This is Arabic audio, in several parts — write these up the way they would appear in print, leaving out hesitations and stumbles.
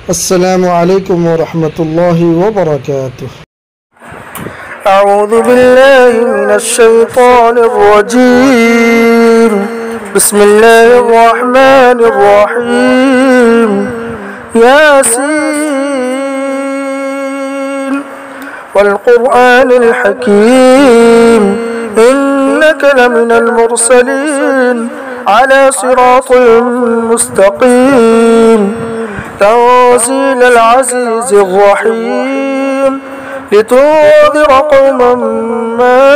السلام عليكم ورحمة الله وبركاته. أعوذ بالله من الشيطان الرجيم. بسم الله الرحمن الرحيم. ياسين والقرآن الحكيم إنك لمن المرسلين على صراط مستقيم تنزيل العزيز الرحيم لتنذر قوما ما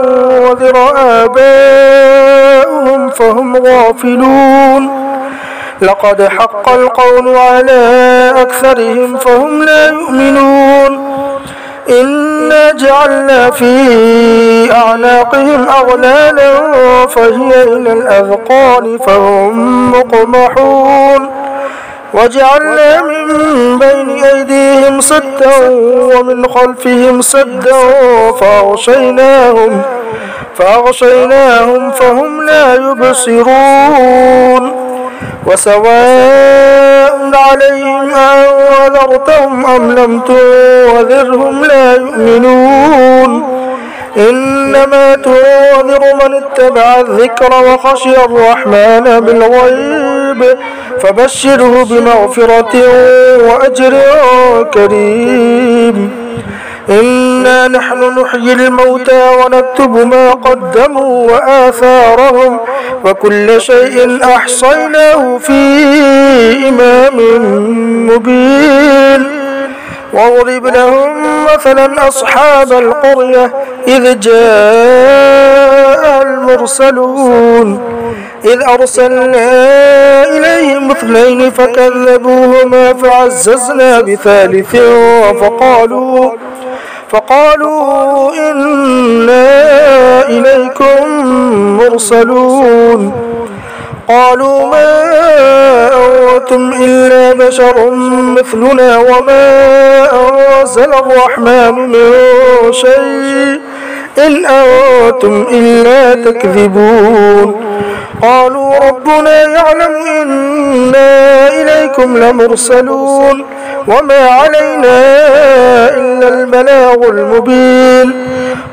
أنذر آباؤهم فهم غافلون لقد حق القول على أكثرهم فهم لا يؤمنون إنا جعلنا في أعناقهم أغلالا فهي إلى الأذقان فهم مقمحون وجعلنا من بين أيديهم سدا ومن خلفهم سدا فأغشيناهم فهم لا يبصرون وسواء عليهم أنذرتهم أم لم تنذرهم لا يؤمنون إنما تنذر من اتبع الذكر وخشي الرحمن بالغيب فبشره بمغفرة وأجر كريم إنا نحن نحيي الموتى ونكتب ما قدموا وآثارهم وكل شيء أحصيناه في إمام مبين واضرب لهم مثلا أصحاب القرية إذ جاء المرسلون إذ أرسلنا إليهم اثنين فكذبوهما فعززنا بثالث فقالوا إنا إليكم مرسلون قالوا ما أنتم إلا بشر مثلنا وما أنزل الرحمن من شيء إن أنتم إلا تكذبون قالوا ربنا يعلم إنا إليكم لمرسلون وما علينا إلا البلاغ المبين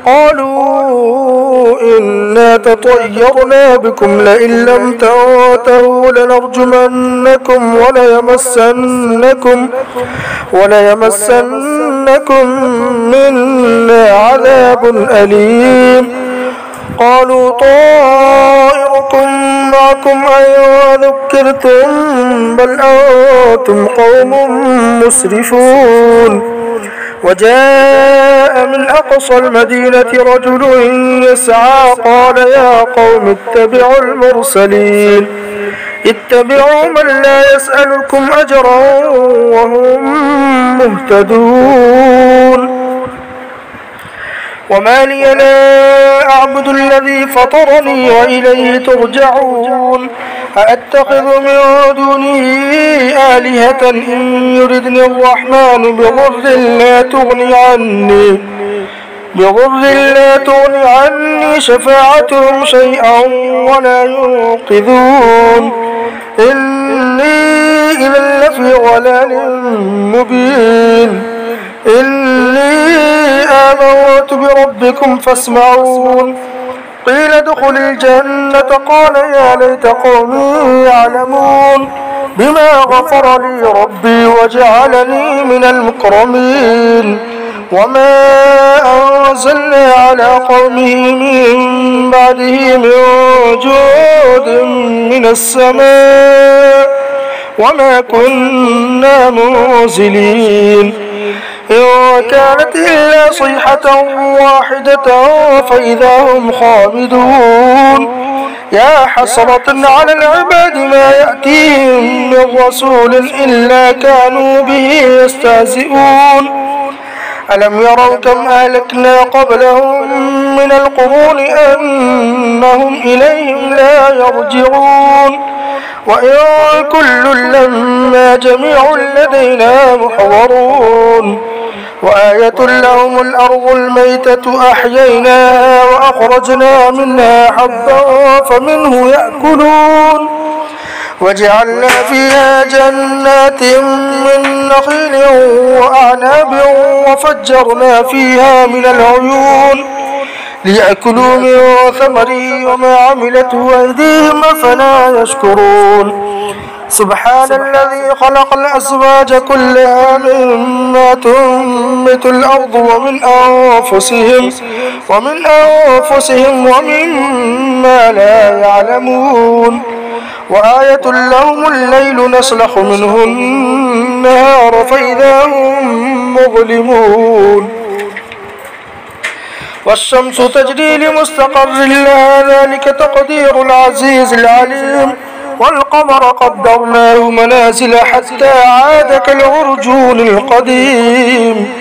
قالوا إنا تطيرنا بكم لئن لم تنتهوا لنرجمنكم وليمسنكم منا عذاب أليم قالوا طائركم معكم أن ذكرتم بل أنتم قوم مسرفون وجاء من أقصى المدينة رجل يسعى قال يا قوم اتبعوا المرسلين اتبعوا من لا يسألكم أجرا وهم مهتدون وما لي لا أعبد الذي فطرني وإليه ترجعون أأتخذ من دونه آلهة إن يردني الرحمن بضر لا تغني عني شفاعتهم شيئا ولا ينقذون إني إذا لفي ضلال مبين إني آمنت بربكم فاسمعون قيل ادخل الجنة قال يا ليت قومي يعلمون بما غفر لي ربي وجعلني من المكرمين وما أنزلنا على قومه من بعده من جود من السماء وما كنا منزلين إن كانت إلا صيحة واحدة فإذا هم خامدون يا حسرة على العباد ما يأتيهم من رسول إلا كانوا به يستهزئون ألم يروا كم أهلكنا قبلهم من القرون أنهم إليهم لا يرجعون وإن كل لما جميع لدينا محضرون وآية لهم الأرض الميتة أحييناها وأخرجنا منها حبا فمنه يأكلون وجعلنا فيها جنات من نخيل وأعناب وفجرنا فيها من العيون ليأكلوا من ثمره وما عملته أيديهم أفلا يشكرون سبحان الذي خلق الأزواج كلها مما تنبت الأرض ومن أنفسهم ومما لا يعلمون وآية لهم الليل نسلخ منه النهار فإذا هم مظلمون والشمس تجري لمستقر لها ذلك تقدير العزيز العليم والقمر قدرناه منازل حتى عاد كالعرجون القديم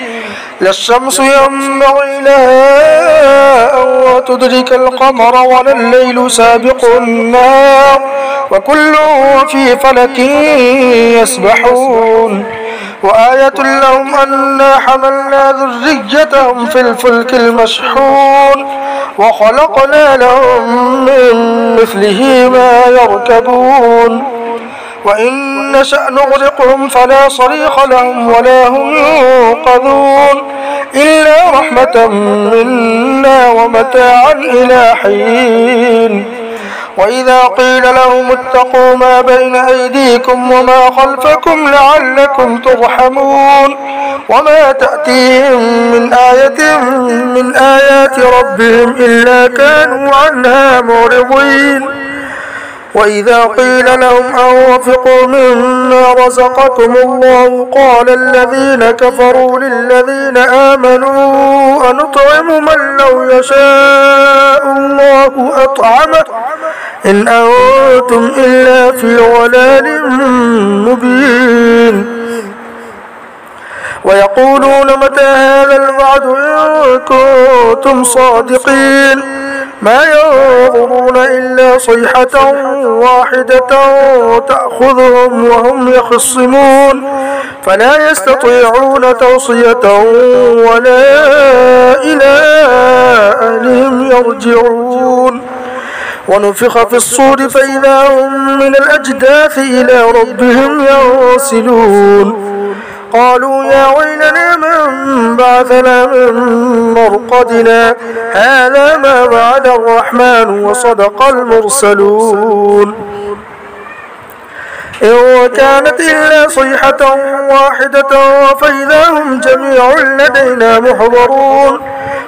لا الشمس ينبغي لها أن تدرك القمر ولا الليل سابق النهار وكل في فلك يسبحون وآية لهم أنا حملنا ذريتهم في الفلك المشحون وخلقنا لهم من مثله ما يركبون وإن نشأ نغرقهم فلا صريخ لهم ولا هم ينقذون إلا رحمة منا ومتاعا إلى حين وإذا قيل لهم اتقوا ما بين أيديكم وما خلفكم لعلكم ترحمون وما تأتيهم من آية من آيات ربهم إلا كانوا عنها معرضين وإذا قيل لهم أنفقوا مما رزقكم الله قال الذين كفروا للذين آمنوا أنطعم من لو يشاء الله أطعمه إن أنتم إلا في ضلال مبين ويقولون متى هذا الوعد إن كنتم صادقين ما ينظرون إلا صيحة واحدة تأخذهم وهم يخصمون فلا يستطيعون توصية ولا إلى أهلهم يرجعون ونفخ في الصور فإذا هم من الأجداث إلى ربهم ينسلون قالوا يا ويلنا من بعثنا من مرقدنا هذا ما وعد الرحمن وصدق المرسلون إن كانت إلا صيحة واحدة فإذا هم جميع لدينا محضرون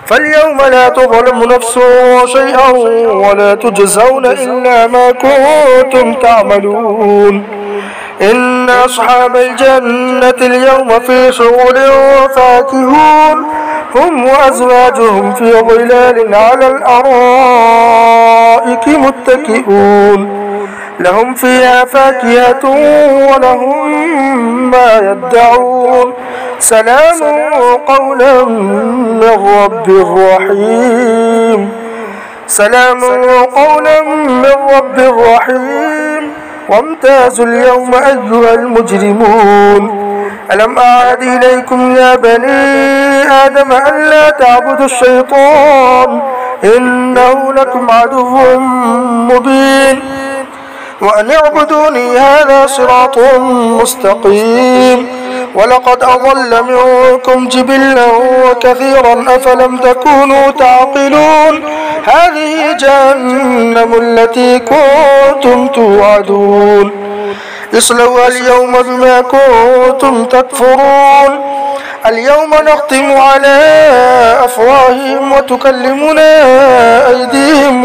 فاليوم لا تظلم نفس شيئا ولا تجزون إلا ما كنتم تعملون إن أصحاب الجنة اليوم في شغل فاكهون هم وأزواجهم في ظلال على الأرائك متكئون لهم فيها فاكهة ولهم ما يدعون سلام قولا من رب رحيم سلام قولا من رب رحيم وامتازوا اليوم أيها المجرمون ألم أعهد إليكم يا بني آدم أن لا تعبدوا الشيطان إنه لكم عدو مبين وأن اعبدوني هذا صراط مستقيم ولقد أضل منكم جبلا وكثيرا أفلم تكونوا تعقلون هذه جهنم التي كنتم توعدون اصلوها اليوم بما كنتم تكفرون اليوم نختم على أفواههم وتكلمنا أيديهم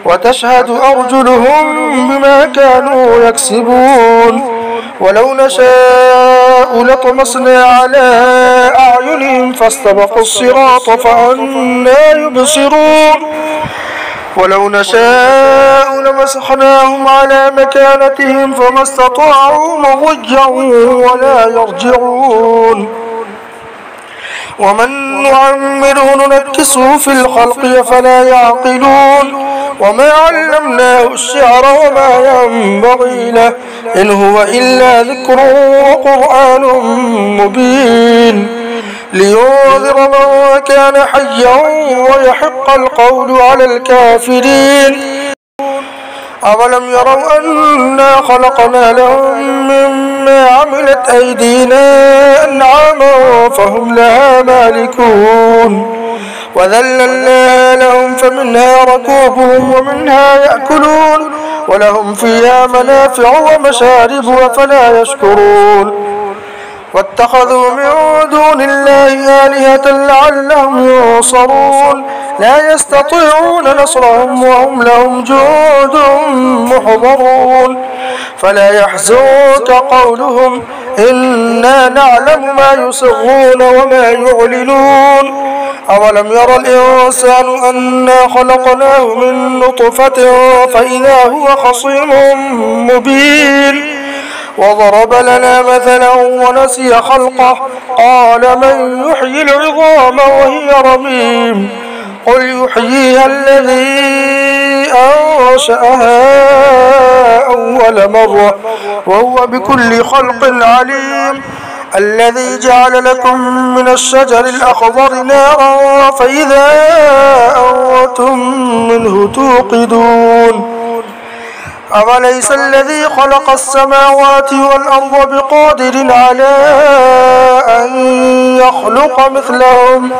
وتشهد أرجلهم بما كانوا يكسبون ولو نشاء لطمسنا على أعينهم فاستبقوا الصراط فأنى يبصرون ولو نشاء لمسخناهم على مكانتهم فما استطاعوا مضيا ولا يرجعون ومن نعمره ننكسه في الخلق فلا يعقلون وما علمناه الشعر وما ينبغي له إن هو إلا ذكر وقرآن مبين لينذر من كان حيا ويحق القول على الكافرين أولم يروا أنا خلقنا لهم مما عملت أيدينا أنعاما فهم لها مالكون وذللناها لهم فمنها ركوبهم ومنها يأكلون ولهم فيها منافع ومشارب أفلا يشكرون واتخذوا من دون الله آلهة لعلهم ينصرون لا يستطيعون نصرهم وهم لهم جند محضرون فلا يحزنك قولهم إنا نعلم ما يسرون وما يعلنون أولم ير الإنسان أنا خلقناه من نطفة فإذا هو خصيم مبين وضرب لنا مثلا ونسي خلقه قال من يحيي العظام وهي رميم قل يحييها الذي أنشأها أول مرة وهو بكل خلق عليم الذي جعل لكم من الشجر الأخضر نارا فإذا أنتم منه توقدون أوليس الذي خلق السماوات والأرض بقادر على أن يخلق مثلهم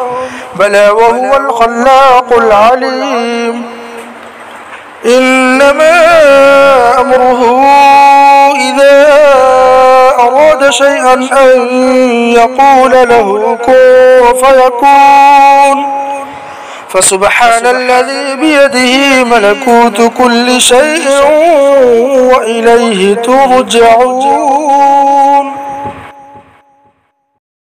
بلى وهو الخلاق العليم إنما أمره إذا أراد شيئا أن يقول له كن فيكون فسبحان الذي بيده ملكوت كل شيء وإليه ترجعون.